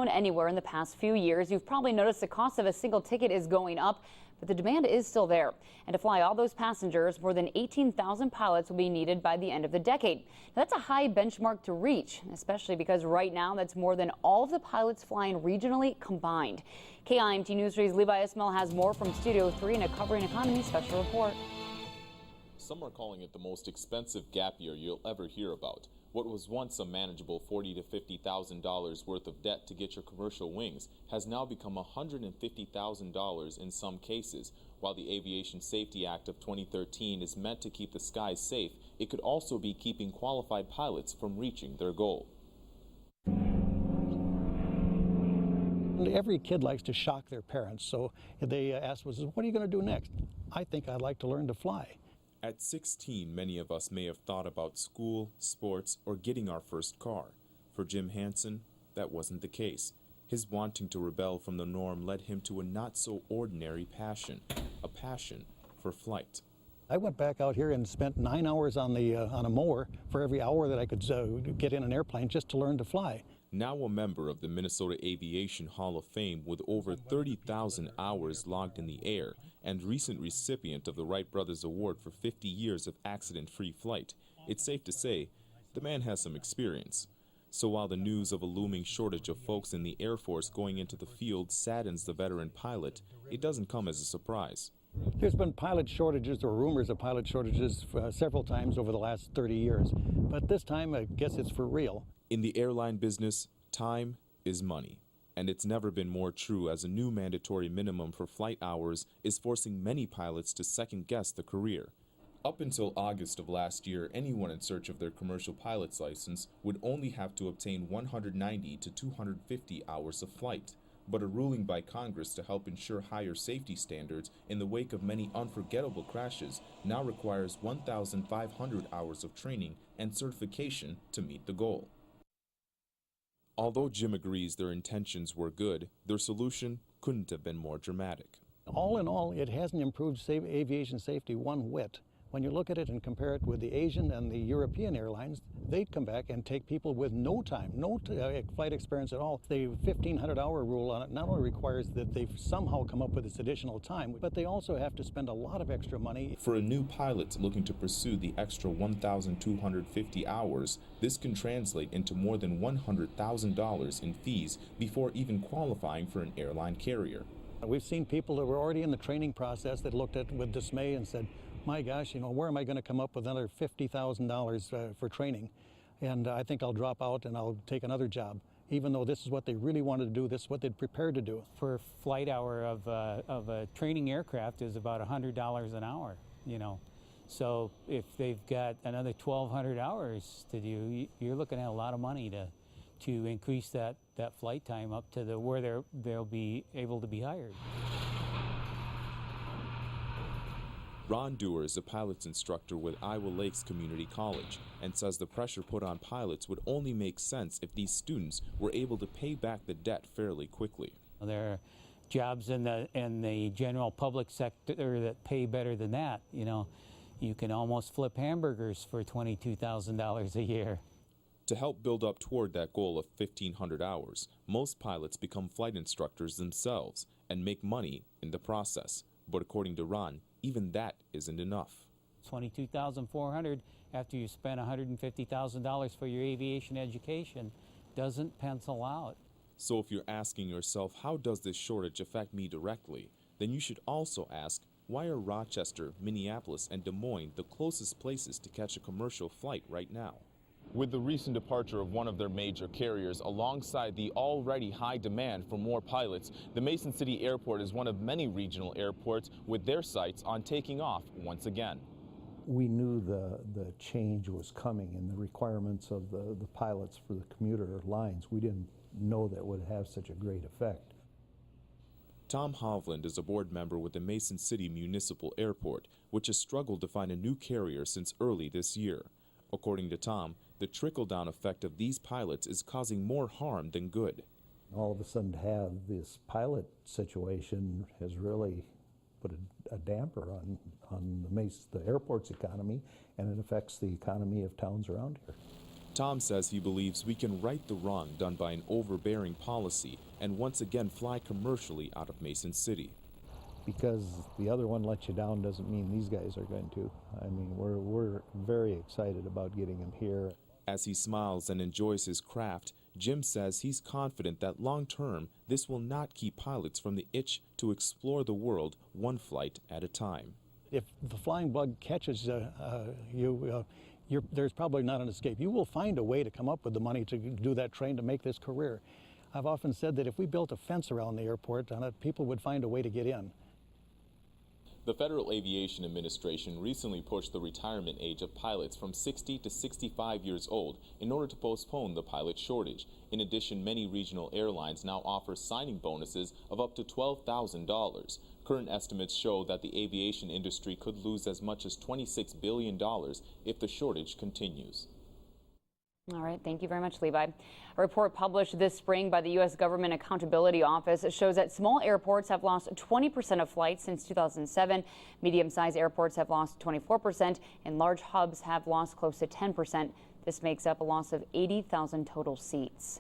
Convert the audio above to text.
Anywhere in the past few years, you've probably noticed the cost of a single ticket is going up, but the demand is still there. And to fly all those passengers, more than 18,000 pilots will be needed by the end of the decade. Now, that's a high benchmark to reach, especially because right now that's more than all of the pilots flying regionally combined. KIMT News 3's Levi Ismail has more from Studio 3 in a Covering Economy special report. Some are calling it the most expensive gap year you'll ever hear about. What was once a manageable $40,000 to $50,000 worth of debt to get your commercial wings has now become $150,000 in some cases. While the Aviation Safety Act of 2013 is meant to keep the skies safe, it could also be keeping qualified pilots from reaching their goal. Every kid likes to shock their parents, so they asked us, what are you going to do next? I think I'd like to learn to fly. At 16, many of us may have thought about school, sports, or getting our first car. For Jim Hansen, that wasn't the case. His wanting to rebel from the norm led him to a not-so-ordinary passion, a passion for flight. I went back out here and spent 9 hours on a mower for every hour that I could get in an airplane just to learn to fly. Now a member of the Minnesota Aviation Hall of Fame with over 30,000 hours logged in the air and recent recipient of the Wright Brothers Award for 50 years of accident-free flight, it's safe to say the man has some experience. So while the news of a looming shortage of folks in the Air Force going into the field saddens the veteran pilot, it doesn't come as a surprise. There's been pilot shortages or rumors of pilot shortages several times over the last 30 years, but this time I guess it's for real. In the airline business, time is money, and it's never been more true as a new mandatory minimum for flight hours is forcing many pilots to second-guess the career. Up until August of last year, anyone in search of their commercial pilot's license would only have to obtain 190 to 250 hours of flight. But a ruling by Congress to help ensure higher safety standards in the wake of many unforgettable crashes now requires 1,500 hours of training and certification to meet the goal. Although Jim agrees their intentions were good, their solution couldn't have been more dramatic. All in all, it hasn't improved aviation safety one whit. When you look at it and compare it with the Asian and the European airlines, they'd come back and take people with no time, no flight experience at all. The 1,500-hour rule on it not only requires that they've somehow come up with this additional time, but they also have to spend a lot of extra money. For a new pilot looking to pursue the extra 1,250 hours, this can translate into more than $100,000 in fees before even qualifying for an airline carrier. We've seen people that were already in the training process that looked at it with dismay and said, my gosh, where am I going to come up with another $50,000 for training? And I think I'll drop out and I'll take another job, even though this is what they really wanted to do, this is what they'd prepared to do. For a flight hour of a training aircraft is about $100 an hour, So if they've got another 1,200 hours to do, you're looking at a lot of money to increase that flight time up to where they'll be able to be hired. Ron Dewar is a pilot's instructor with Iowa Lakes Community College and says the pressure put on pilots would only make sense if these students were able to pay back the debt fairly quickly. There are jobs in the general public sector that pay better than that. You can almost flip hamburgers for $22,000 a year. To help build up toward that goal of 1,500 hours, most pilots become flight instructors themselves and make money in the process. But according to Ron, even that isn't enough. $22,400 after you spent $150,000 for your aviation education doesn't pencil out. So if you're asking yourself, how does this shortage affect me directly, then you should also ask, why are Rochester, Minneapolis, and Des Moines the closest places to catch a commercial flight right now? With the recent departure of one of their major carriers alongside the already high demand for more pilots, the Mason City Airport is one of many regional airports with their sights on taking off once again. We knew the change was coming in the requirements of the pilots for the commuter lines. We didn't know that would have such a great effect. Tom Hovland is a board member with the Mason City Municipal Airport, which has struggled to find a new carrier since early this year. According to Tom, the trickle-down effect of these pilots is causing more harm than good. All of a sudden to have this pilot situation has really put a damper on the airport's economy, and it affects the economy of towns around here. Tom says he believes we can right the wrong done by an overbearing policy and once again fly commercially out of Mason City. Because the other one let you down doesn't mean these guys are going to. I mean, we're very excited about getting them here. As he smiles and enjoys his craft, Jim says he's confident that long-term, this will not keep pilots from the itch to explore the world one flight at a time. If the flying bug catches you, there's probably not an escape. You will find a way to come up with the money to do that train to make this career. I've often said that if we built a fence around the airport, people would find a way to get in. The Federal Aviation Administration recently pushed the retirement age of pilots from 60 to 65 years old in order to postpone the pilot shortage. In addition, many regional airlines now offer signing bonuses of up to $12,000. Current estimates show that the aviation industry could lose as much as $26 billion if the shortage continues. All right, thank you very much, Levi. A report published this spring by the U.S. Government Accountability Office shows that small airports have lost 20% of flights since 2007. Medium-sized airports have lost 24%, and large hubs have lost close to 10%. This makes up a loss of 80,000 total seats.